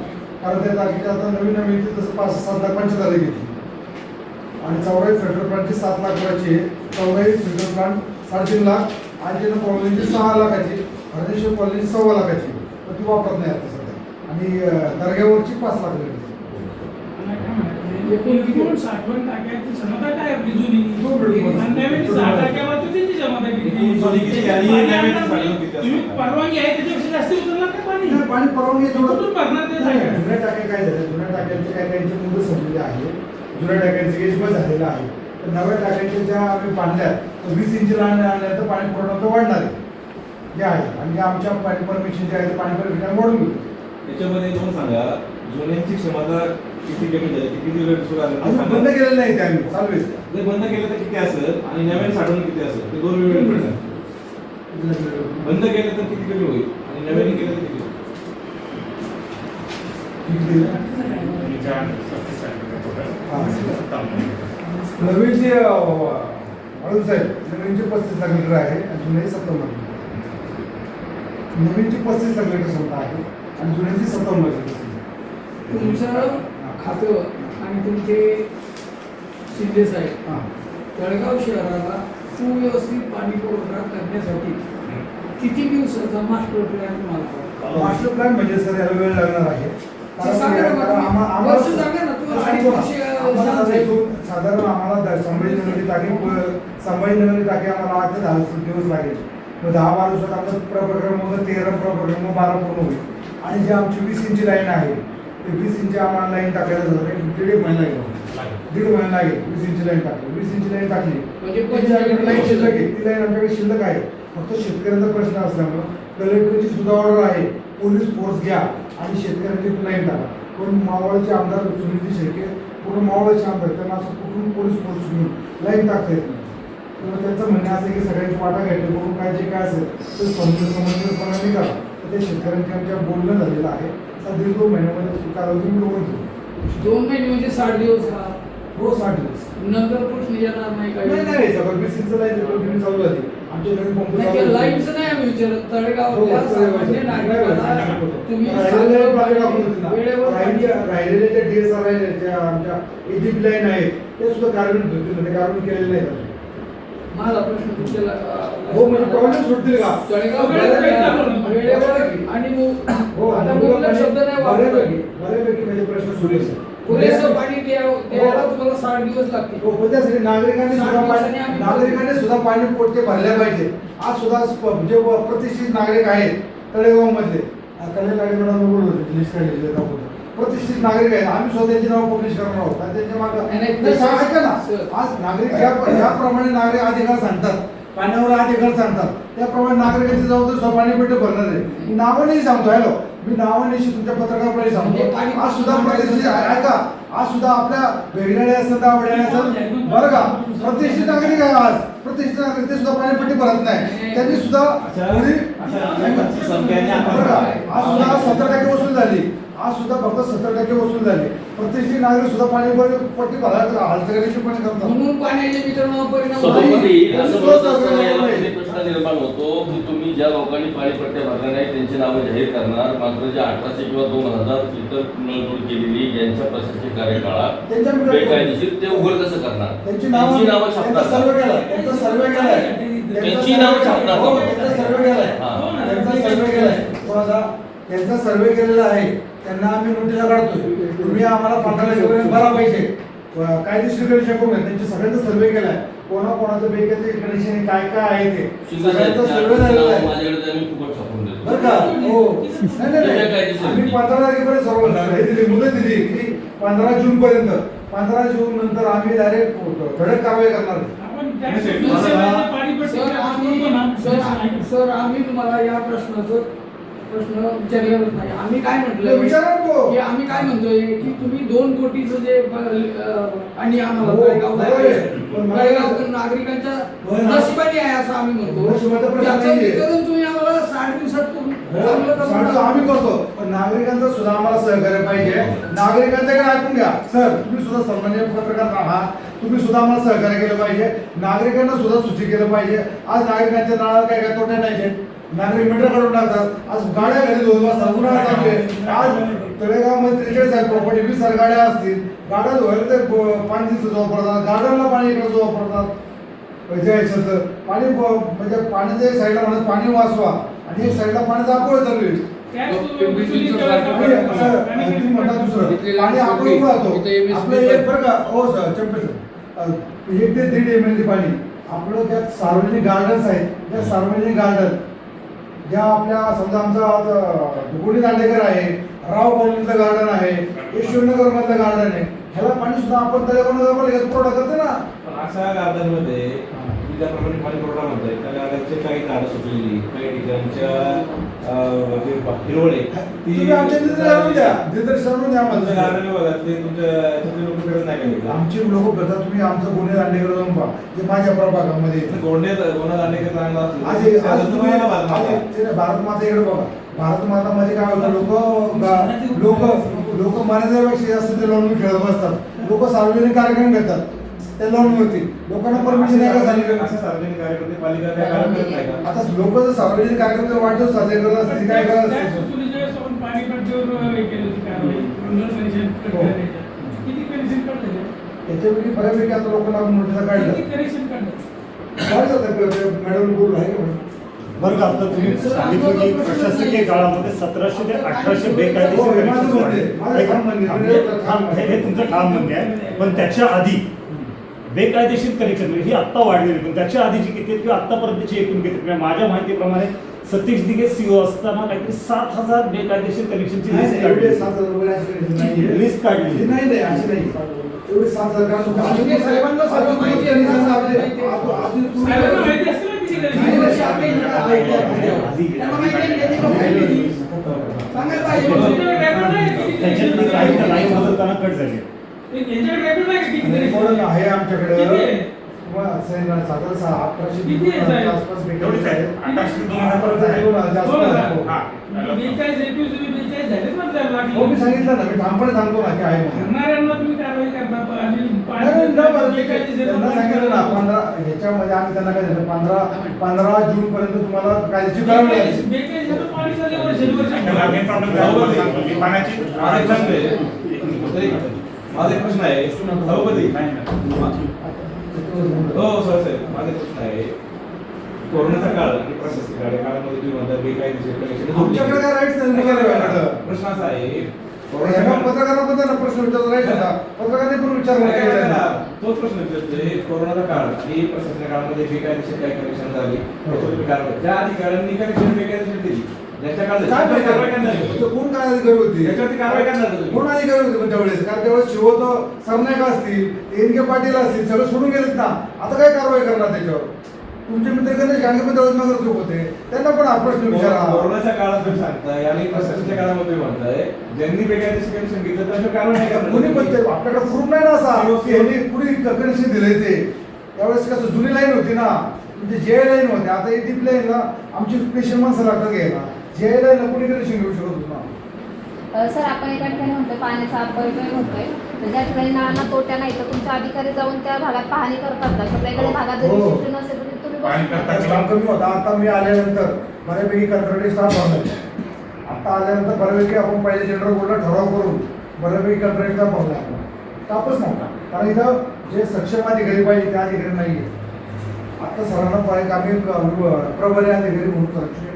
कारण त्या टाकीची आता नवीन येते तसं 5-7,45,000 घेतली. आणि चौराई फिल्टर प्लांटची 7 लाखाची आहे. चौराई फिल्टर प्लांट 3.5 लाख. आणि कॉलनीची 6 लाखाची. हरदेश्वर कॉलनीची 1.25 लाखाची. तर ती वापरत नाही आता सध्या. आणि दर्ग्यावरची 5 लाख लागली. मला काय म्हणायचंय, एकूण साठवण टाक्याची क्षमता काय आपली जुनी? दोन मिनिटं. आणि नवीन 6 टाक्यावर तर त्याची क्षमता किती? एकूण जुनी किती आणि पाणी नवीन आणणार साठवण तुम्ही- किती असणार? तुम्ही परवानगी आहे त्याच्यापेक्षा जास्त उचलणार का पाणी? नाही, पाणी परवानगी थोडं कुठून भरणार ते नाही, टाक्या? जुन्या टाक्या काय झाल्या? जुन्या टाक्यांचे काय काहींची मुदत संपलेली आहे. जुन्या टाक्यांचे गेज बंद झालेलं आहे. तर नव्या टाक्यांच्या ज्या आम्ही बांधल्या तर 20 इंच लाईन आणल्या तर पाणी पुरवठा वाढणार आहे जे आहे. आणि ज्या आमच्या पाणी परमिशन जे आहे ते पाणी परमिशन वाढून घेऊ. त्याच्यामध्ये दोन सांगा, जुन्यांची क्षमता किती कमी झाली, किती लिटर सुरू आलं ते अजून सांगा. बंद केलेलं नाही ते आम्ही चालू आहे. जर बंद केलं तर किती असेल आणि नवीन साठवणूक किती असेल ते दोन वेगवेगळे प्रश्न. बंद केलं तर किती कमी होईल आणि नवीन केलं तर किती होईल? नवीनचे वाळू साहेब नवीनचे 35 लाख लिटर आहे आणि जुन्याची 57 लाख लिटर. नवीनची 35 लाख लिटर क्षमता आहे आणि जुन्याची 57 लाख लिटर. तुमचं खातं आणि तुमचे शिंदे साहेब हां जळगाव शहराला सुव्यवस्थित पाणी पुरवठा करण्यासाठी किती दिवसाचा मास्टर प्लॅन तुम्हाला मास्टर प्लॅन म्हणजे सर याला वेळ लागणार आहे ते सांगा ना मग. कारण वर्ष सांगा ना, तुम्हाला सांगतो ना. अडीच वर्ष आम्हाला झाले. साधारण आम्हाला संभाजीनगरी टाकी आम्हाला 8 ते 10 दिवस लागेल. मग 10-12 दिवसात आमचं प्रकरण मग 13 प्रकरण मग 12 पूर्ण होईल. आणि जी आमची 20 इंची लाईन आहे ते 20 इंची आम्हाला लाईन टाकायला जातं 1.5 महिना लागेल. 1.5 महिना लागेल 20 इंची लाईन टाकली. 20 इंची लाईन टाकली म्हणजे ती लाईन शिल्लक आहे. ती लाईन आमच्याकडे शिल्लक आहे. फक्त शेतकऱ्यांचा प्रश्न असल्यामुळं कलेक्टरची सुद्धा ऑर्डर आहे, पोलीस फोर्स घ्या आणि शेतकऱ्यांची लाईन टाका. पण मावळचे आमदार सुनील शेळके पूर्ण मावळचे आमदार त्यांना असं कुठून पोलीस फोर्स घेऊन लाईन टाकता येत नाही. तर त्यांचं म्हणणं असं आहे की सगळ्यांची वाटा घ्यायची करून काय जे काय असेल ते समन्वयपणाने करा. तर ते शेतकऱ्यांच्या आमच्या बोलणं झालेलं आहे. 1.5-2 महिन्यामध्ये कालावधी मिळवून घेऊ. 2 महिने म्हणजे 60 दिवस का? हो 60 दिवस. नंतर प्रश्न येणार नाही काय? नाही सगळं 20 इंच लाईन कंटिन्यू चालू झाली. आमच्या घरी पंप नाही, ते लाईनचं नाही आम्ही विचारत. तळेगावच्या सामान्य नागरिकांना तुम्ही वेळेवर राहिलेले जे DSR आहे आमच्या AGP लाईन आहेत ते सुद्धा कार्यान्वित होतील, म्हणजे कार्यान्वित केलेले नाही. माझा प्रश्न तुमच्याला हो म्हणजे प्रॉब्लेम सुटतील का? तळेगाव वेळेवर आणि हो आता मुलं शब्द नाही वापरत. बऱ्यापैकी म्हणजे प्रश्न सुरेश आहे. पुरेसं पाणी द्यायला तुम्हाला 60 दिवस लागतील. हो, पण त्यासाठी नागरिकांनी सुद्धा पाणी पोटते भरल्या पाहिजे. आज सुद्धा जे प्रतिष्ठित नागरिक आहेत तळेगाव मधले लिस्ट काढलेली प्रतिष्ठित नागरिक आहेत, आम्ही स्वतः त्यांची नाव पब्लिश करणार आहोत. आणि त्यांच्या मागं ऐका ना, आज नागरिक ज्याप्रमाणे नागरिक अधिकार सांगतात, पाण्यावर अधिकार सांगतात, त्याप्रमाणे नागरिकांची जबाबदारी स्वतः पाणीपट्टी भरणार आहे. मी नावं नाही सांगतो, हॅलो मी नावानिशी तुमच्या पत्रकाराकडे सांगतो. आज सुद्धा प्रतिष्ठित ऐका, आज सुद्धा आपल्या वेगळ्या असतात आवडल्या असतात बरं का, प्रतिष्ठित नागरिक आहे. आज प्रतिष्ठित नागरिक ते सुद्धा पाणीपट्टी भरत नाही. त्यांनी सुद्धा बरं का, आज सुद्धा 17% वसूल झाली. आज सुद्धा फक्त 17% वसूल झाली. प्रतिष्ठित नागरिक सुद्धा पाणीपट्टी भरायला हालचालीची पण करतात. म्हणून पाण्याचे वितरणावर परिणाम सभापती असं बोलत असताना याला पुढे प्रश्न निर्माण होतो की तुम्ही ज्या लोकांनी पाणीपट्ट्या भरल्या नाही त्यांची नावं जाहीर करणार, मात्र जे 1800 किंवा 2000 लिटर नळजोड केलेली ज्यांच्या प्रशासकीय कार्यकाळात बेकायदेशीर ते उघड कसं करणार? त्यांची नावं छापतात. सर्वे केलाय, त्यांचा सर्वे केलाय, त्यांची नावं छापतात. हो, त्यांचा सर्वे केलाय, त्यांचा सर्वे केलाय, त्यांचा सर्वे केलेला आहे. त्यांना आम्ही नोटिसा काढतोय, तुम्ही आम्हाला 15 पर्यंत भरा पैसे, कायदेशीर कनेक्शन करून घ्या. त्यांचे सगळ्यांचा सर्वे केलाय, कोणाकोणाचं बेकायदे कनेक्शन काय काय आहे ते सगळ्यांचा सर्वे झालेला आहे बरं का. हो नाही आम्ही 15 तारखेपर्यंत सर्व हे दिली, मुदत दिली की 15 जून पर्यंत. 15 जून नंतर आम्ही डायरेक्ट धडक कारवाई करणार आहे. सर आम्ही तुम्हाला या प्रश्न विचारलेलंच नाही. आम्ही काय म्हटलं की आम्ही काय म्हणतोय की तुम्ही 2 कोटीचं जे आणि आम्हाला तळेगाव नागरिकांच्या नशिबाने आहे असं आम्ही म्हणतो. त्याचं वितरण तुम्ही आम्हाला 60 दिवसात आम्ही करतो, पण नागरिकांचं सुद्धा आम्हाला सहकार्य पाहिजे. नागरिकांच्याकडे ऐकून घ्या सर, तुम्ही सुद्धा सामान्य पत्रकार आहात, तुम्ही सुद्धा आम्हाला सहकार्य केलं पाहिजे. नागरिकांना सुद्धा सूचित केलं पाहिजे. आज नागरिकांच्या नाळात काय काय तोटे नाही, नागरिक मीटर काढून टाकतात. आज गाड्या घरी 2 वाजता उन्हाळा चालू आहे. आज तळेगावमध्ये 43 आहेत प्रॉपर्टी, 20 गाड्या असतील, गाड्या धुवायला ते पाणी तिथं वापरतात, गार्डनला पाणी इकडे वापरतात. पाणी म्हणजे पाण्याच्या एक साईडला म्हणत पाणी वाचवा आणि एक साईडला पाण्याचा अपव्यय चालू आहे. पाणी आपण राहतो आपलं एक बरं का. हो सर चंपे सर, 1 ते 1.5 ML पाणी आपलं ज्या सार्वजनिक गार्डन्स आहेत, त्या सार्वजनिक गार्डन ज्या आपल्या समजा आमचा दुगुडी दांडेकर आहे, राव कॉलनीचं गार्डन आहे, यशवंतनगर मधलं गार्डन आहे, ह्याला पाणी सुद्धा आपण त्याला पुरवठा करतो ना. पण अशा गार्डनमध्ये ज्याप्रमाणे पाणी पुरवठा म्हणताय त्या गार्डनचे काही झाडं सुटलेली, काही ठिकाणच्या जे हिरवळ आहे तुम्ही आमच्या निदर्शनावर द्या, निदर्शनावर द्या तुमच्या मला. गार्डन बघा ते तुमच्या लोक फिरत नाही का? आमची लोक करतात. तुम्ही आमचं गुन्हे दांडेकर जाऊन पहा, जे माझ्या प्रभागामध्ये गोंडे दांडेकर चांगला आज भारत माता इकडे बघा. भारत माता मध्ये काय होतं, लोक मर्यादेपेक्षा जास्त ते लॉन खेळत बसतात. लोक सार्वजनिक कार्यक्रम घेतात त्या लॉनवरती, लोकांना परमिशन नाही का सांगितलं. असं सार्वजनिक कार्यकर्ते पालिका काय कार्यक्रम करत नाही का? आता लोक जर सार्वजनिक कार्यक्रम वाढदिवस साजरे करत असतील काय करत असतील. त्याच्यापैकी बऱ्यापैकी आता लोकांना नोटिसा काढल्या. काय जातं मॅडम बोलू आहे का बरं का आता तुम्ही सांगितलं की प्रशासकीय काळामध्ये 1700 ते 1800 बेकायदेशीर हो, कनेक्शन माझं वाढले. म्हणणं आहे. हे तुमचं ठाम म्हणणे आहे, पण त्याच्या आधी बेकायदेशीर कनेक्शन म्हणजे ही आत्ता वाढलेली, पण त्याच्या आधीची किती आहेत किंवा आत्तापर्यंतची एकूण किती आहेत? म्हणजे माझ्या माहितीप्रमाणे सतीश दिघे सीओ असताना काहीतरी 7000 बेकायदेशीर कनेक्शनची लिस्ट काढली. लिस्ट काढली. नाही अशी नाही एवढी 7,000 साहेबांना साहेबांना सगळं माहिती आहे. साहेबांना माहिती असेल ना किती काही गरजेचं वर्ष आहे. आपल्या इकडे माहिती आहे. त्यांना माहिती आहे, त्यांनी कंप्लेंट केली. सांगायला पाहिजे. तुमच्याकडे record नाही का किती त्याच्यातली गरजेचं काही आहे? लाईन बदलताना कट झाली. यांच्याकडे record नाही का किती गरजेचं रेकॉर्ड आहे? आहे आमच्याकडे किती आहे? साधारण 1100 किती आहे, साहेब? आसपास एवढीच आहे. 1800 ते 2000 जास्त हो ना. आहे. हा. 42 21 तुम्ही 42 झालेच ना आपल्याला हो मी लागले. सांगितलं ना मी ठामपणे सांगतो ना की आहे म्हणून. करणाऱ्यांना तुम्ही कारवाई करता आणि नाही, पाणी नाही, नाही, बरं, जे काही दिसेल त्यांना ते सांगितलं ना 15 ह्याच्यामध्ये आम्ही त्यांना काय झालं 15 जून पर्यंत तुम्हाला कायदेशीर करावी लागेल. 42 झालं पाणी चालू आहे वर्षानुवर्ष. त्याला main problem काय आहे? की पाण्याची माझा एक प्रश्न आहे. माझा एक प्रश्न आहे सभापती. हो सर साहेब माझा एक प्रश्न आहे. कोरोनाचा काळ आणि प्रशासकीय काळ या काळामध्ये तुम्ही म्हणता बेकायदेशीर कनेक्शन आमच्याकडे काय राईट्स नाही. प्रश्न असा आहे पत्रकारांबद्दल प्रश्न विचारला राईट होता पत्रकारांनी पण विचारला तोच प्रश्न विचारतोय. कोरोनाचा काळ आणि प्रशासकीय काळामध्ये बेकायदेशीर काही कनेक्शन झाली त्याच्यावर तुम्ही कारवाई ज्या अधिकाऱ्यांनी कनेक्शन बेकायदेशीर दिली ज्यांच्या काय काळात कारवाई करणार आहे. कोण काय अधिकारी होती त्याच्यावरती कारवाई करणार आहे तुम्ही. कोण अधिकारी होते पण त्यावेळेस कारण त्यावेळेस शिवत सरनायक असतील एन के पाटील असतील सगळं सोडून गेलेत ना आता काय कारवाई करणार त्याच्यावर तुमचे मित्र गणेश गांगे पण त्यावेळेस नगरसेवक होते त्यांना पण हा प्रश्न विचारा कोरोनाच्या काळात तुम्ही सांगताय आणि प्रशासनाच्या काळामध्ये म्हणताय ज्यांनी बेकायदेशीर कनेक्शन घेतलं त्यांच्यावर कारवाई नाही करणार. कोणी पण ते आपल्याकडे प्रूफ नाही ना असा की ह्यांनी कुणी कनेक्शन दिलंय ते त्यावेळेस कसं जुनी लाईन होती ना म्हणजे जे लाईन होते आता ही डीप लाईनला आमची स्पेशल माणसं लागतात घ्यायला जे लाईनला कुणी कनेक्शन घेऊ शकत होतं ना सर आपण एका ठिकाणी म्हणतोय पाण्याचा अपव्यय होतोय तर ज्या ठिकाणी नाळांना तोट्या नाही तर तुमचे अधिकारी जाऊन त्या भागात पाहणी करतात का समजा एखाद्या भागात जर हो. विशिष्ट नसेल तर तुम्ही पाहणी बसून करतात. काम कमी होता आता मी आल्यानंतर बऱ्यापैकी कंत्राटी स्टाफ भरला आता आल्यानंतर बऱ्यापैकी आपण पहिले जनरल बोर्डला ठराव करून बऱ्यापैकी कंत्राटी स्टाफ भरला आपण स्टाफच नव्हता कारण इथं जे सक्षम अधिकारी पाहिजे त्या अधिकारी नाही आहे आता सरांना पाहिजे आम्ही प्रभारी अधिकारी म्हणून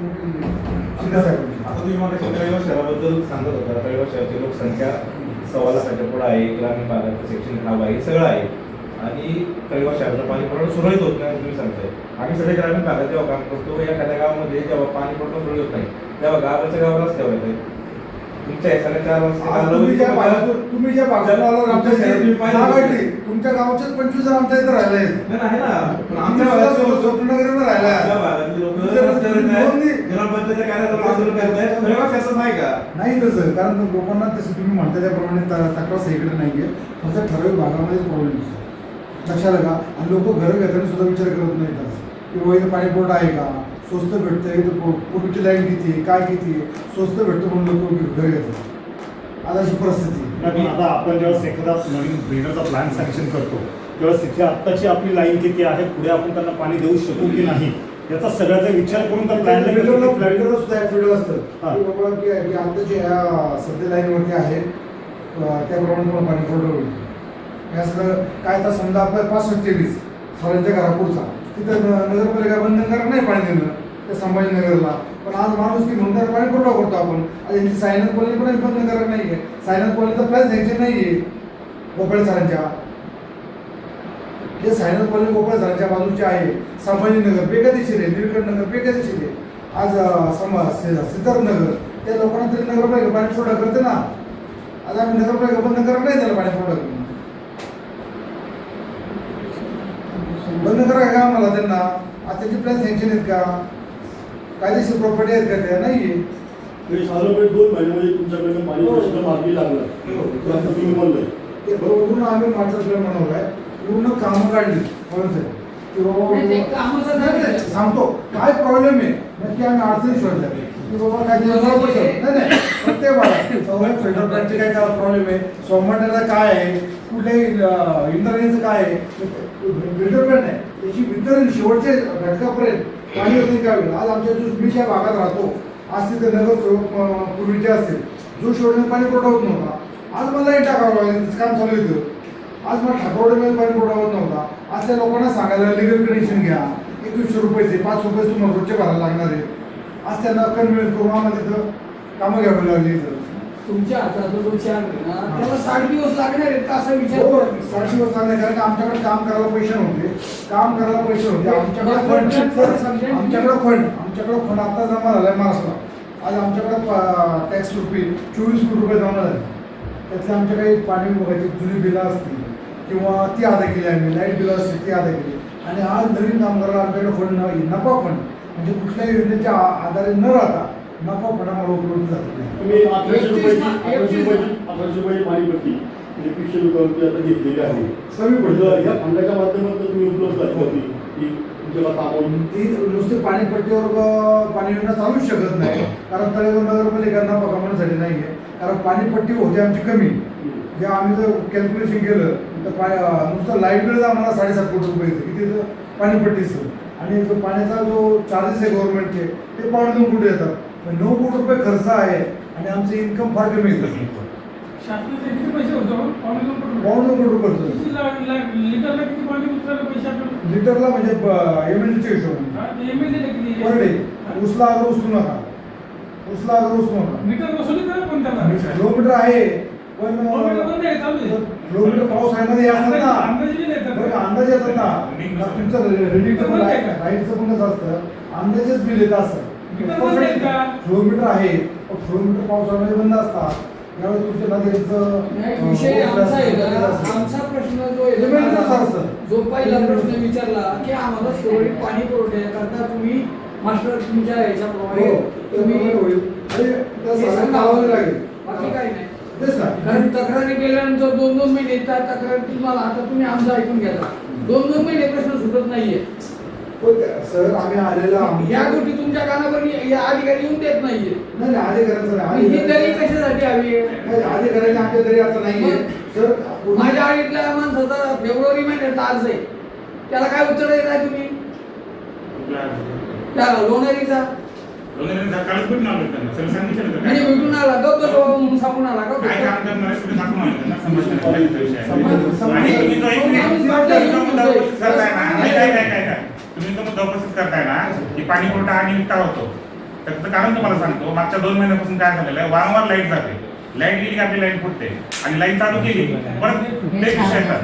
शिंदे साहेब आता तुम्ही मला तळेगाव शहराबद्दल सांगत होता. तळेगाव शहराची लोकसंख्या 1.25 लाखाच्या पुढे आहे. ग्रामीण भागाचं सेक्शन खराब आहे सगळं आहे आणि तळेगाव शहराचं पाणी पुरवठा सुरळीत होत नाही तुम्ही सांगताय. आम्ही सगळे ग्रामीण भागात जेव्हा काम करतो एखाद्या गावामध्ये जेव्हा पाणी पुरवठा सुरळीत होत नाही तेव्हा गावाच्या गावालाच ठेवायचं आहे. तुमच्या हे सगळ्या 4 तुम्ही ज्या भागाला आमच्या शहरात तुमच्या गावच्याच 25 जण आमच्या इथे राहिले आहेत आहे ना पण आमच्या भागात स्वप्ननगरला राहिला आपल्या भागातली लोक ग्रामपंचायतीच्या कार्यालयात आंदोलन करतायत. तळेगाव शहराचं नाही का? नाही तसं कारण लोकांना तसं तुम्ही म्हणता त्याप्रमाणे तक्रार सगळीकडे नाहीये फक्त ठराविक भागामध्ये प्रॉब्लेम लक्षात का आणि लोक घरं घेताना सुद्धा विचार करत नाहीत की बाबा इथं पाणी पुरवठा आहे का स्वस्त भेटतंय इथं पूर्वीची लाईन किती आहे काय किती आहे स्वस्त भेटतं म्हणून लोक घर घेतात आता अशी परिस्थिती नाही, पण आता आपण जेव्हा एखादा नवीन बिल्डरचा प्लॅन सँक्शन करतो तेव्हा तिथे आत्ताची आपली लाईन किती आहे पुढे आपण त्यांना पाणी देऊ शकू की नाही याचा सगळ्याचा विचार करून त्या प्लॅनला बिल्डरला सुद्धा ऍफिडेव्हिट असतं की बाबा की आता जे ह्या सध्या लाईनवरती आहे त्याप्रमाणे तुम्हाला पाणी पुरवठा होईल हे असं काय तर समजा आपलं 65-23 सरांच्या घरापुढचा तिथं नगरपालिका बंधनकारक नाही पाणी देणं त्या संभाजीनगरला पण आज माणूस की म्हणून त्याला पाणी पुरवठा करतो आपण आज यांची सायनाथ कॉलनी पण बंधनकारक नाही आहे सायनाथ कॉलनीचा प्लॅन सँक्शन नाही आहे गोपाळ सरांच्या जे सायनाथ कॉलनी गोपाळ सरांच्या बाजूचे आहे संभाजीनगर बेकायदेशीर आहे निळकंठनगर बेकायदेशीर आहे आज सिद्धार्थनगर त्या लोकांना तरी नगरपालिका पाणी पुरवठा करते ना आज आम्ही नगरपालिका बंधनकारक नाही त्याला पाणी पुरवठा करून बंद करा का आम्हाला त्यांना आज त्याची प्लॅन सँक्शन आहेत का कायदेशीर प्रॉपर्टी आहेत का त्या नाही साधारणपणे 2 महिन्यामध्ये तुमच्याकडनं पाणी प्रश्न मार्गी लागला असं तुम्ही म्हणलंय ते बरोबर आम्ही मास्टर प्लॅन बनवलाय पूर्ण कामं काढली म्हणून साहेब की नाही, ते बाबा कामाचं नाही, नाही, सांगतो काय प्रॉब्लेम आहे नक्की आम्ही अडचणी शोधल्या की बाबा काय नाही प्रत्येक भागात सौरभ फिल्टर प्लॅनचे काय प्रॉब्लेम आहे सोमवारला काय आहे कुठल्याही इंद्रायणीचं काय आहे फिल्टर प्लॅन आहे त्याची वितरण शेवटच्या घटकापर्यंत पाणी होते का होईल आज आमच्या जो मी ज्या भागात राहतो आज तिथे नगर पूर्वीचे असतील जो शेवटने पाणी पुरवठा होत नव्हता आज मला टाकावं लागेल काम चालू होतं आज मला ठाकरवाडीमध्ये पाणी पुरवठा होत नव्हता आज त्या लोकांना सांगायला लिगल कनेक्शन घ्या 2100 रुपयाचे 5 रुपये तुम्हाला रोजचे भरायला लागणार आहे. आज त्यांना कन्व्हिन्स करून आम्हाला तिथं कामं घ्यावी लागली इथं. तुमच्या हाताचा जो चार आहे ना त्याला 60 दिवस लागणार आहेत का असा विचार हो, करा. 60 दिवस लागले कारण का आमच्याकडे काम करायला पैसे नव्हते. आमच्याकडे फंड आता जमा झालाय महाराष्ट्रात. आज आमच्याकडे टॅक्स रुपये 24 कोटी रुपये जमा झाले. त्यातले आमच्या काही पाणी विभागाची जुनी बिलं असतील किंवा ती अदा केली आम्ही, लाईट बिलं असतील ती अदा केली. आणि आज नवीन कामगाराला आमच्याकडे फंड नफा फंड म्हणजे कुठल्याही योजनेच्या आधारे न राहता नफा फंड आम्हाला उपलब्ध झाला. तुम्ही 1100 रुपयाची पाणीपट्टी 2100 रुपयावरती आता घेतलेली आहे. कमी पडलं या फंडाच्या माध्यमातून तुम्ही उपलब्ध आहे होती की तुमच्याला कामावून ती नुसती पाणीपट्टीवर पाणी योजना चालूच शकत नाही कारण तळेगाव नगरपालिका नफा कमवण्यासाठी नाही आहे. कारण पाणीपट्टी होते आमची कमी. जे आम्ही जर कॅल्क्युलेशन केलं तर नुसतं लाईट बिल आम्हाला 7.5 कोटी रुपये येतं किती पाणीपट्टीचं. आणि जो पाण्याचा जो चार्जेस आहे गव्हर्नमेंटचे ते 2.5 कोटी येतात. 9 कोटी रुपये खर्च आहे आणि आमचं इन्कम फार कमी येतं. शासनाचे किती पैसे होतो? 2.5 कोटी. 2.5 कोटी रुपये किती लिटरला किती पाणी उचलायला पैसे आपल्याला? लिटरला म्हणजे MLDच्या हिशोबाने MLD किती? Per day. उसला अगर उचलू नका. मीटर बसवली तर पण त्याला किलोमीटर आहे पण किलोमीटर बंद आहे, चालू आहे. किलोमीटर पावसाळ्यामध्ये असतात ना. अंदाजे नाही येतात. बरं का, अंदाज येतात ना. तुमचं रेडिंगचं पण आहे का? लाईटचं पण कसं असतं अंदाजेच बिल येतं असं. मीटर बंद आहे का? किलोमीटर आहे पण किलोमीटर पावसाळ्यामध्ये बंद असतात. त्यावेळेस तुमच्या नदीचं विषय आमचा आहे ना, आमचा प्रश्न जो आहे जो पहिला प्रश्न विचारला की आम्हाला सुरळीत पाणी पुरवठ्याकरता तुम्ही मास्टर तुमच्या ह्याच्याप्रमाणे तुम्ही हे सांगा. बाकी काही नाही. कारण तक्रारी केल्यानंतर 2-2 महिने त्या तक्रारी तुम्हाला आता तुम्ही आमचं ऐकून घ्या. 2-2 महिने प्रश्न सुटत नाहीये. सर आम्ही आलेला या गोष्टी तुमच्या कानावर या अधिकारी येऊन देत नाहीये. नाही अधिकाऱ्यांचं आणि ही तरी कशासाठी हवी आहे? अधिकाऱ्यांनी आमच्या तरी आता नाहीये सर. माझ्या आडीतल्या माणसाचा फेब्रुवारी महिन्यात अर्ज आहे त्याला काय उत्तर देत आहे तुम्ही? त्या लोणारीचा कालच भेटून आलो त्यांना सगळं सांगितलं होतं. म्हणजे भेटून आला तो म्हणून सांगून आला का? काय काम करणार आहे सगळं दाखवून आलं त्यांना समजलं विषय आहे. आणि तुम्ही जो एक तुम्ही तो मुद्दा उपस्थित करताय ना की पाणी पुरवठा अनियमित का होतो त्याचं कारण तुम्हाला सांगतो. मागच्या 2 महिन्यापासून काय झालेलं आहे वारंवार लाईट जाते. लाईट गेली की आपली लाईट फुटते आणि लाईट चालू केली परत तेच विषय येतात.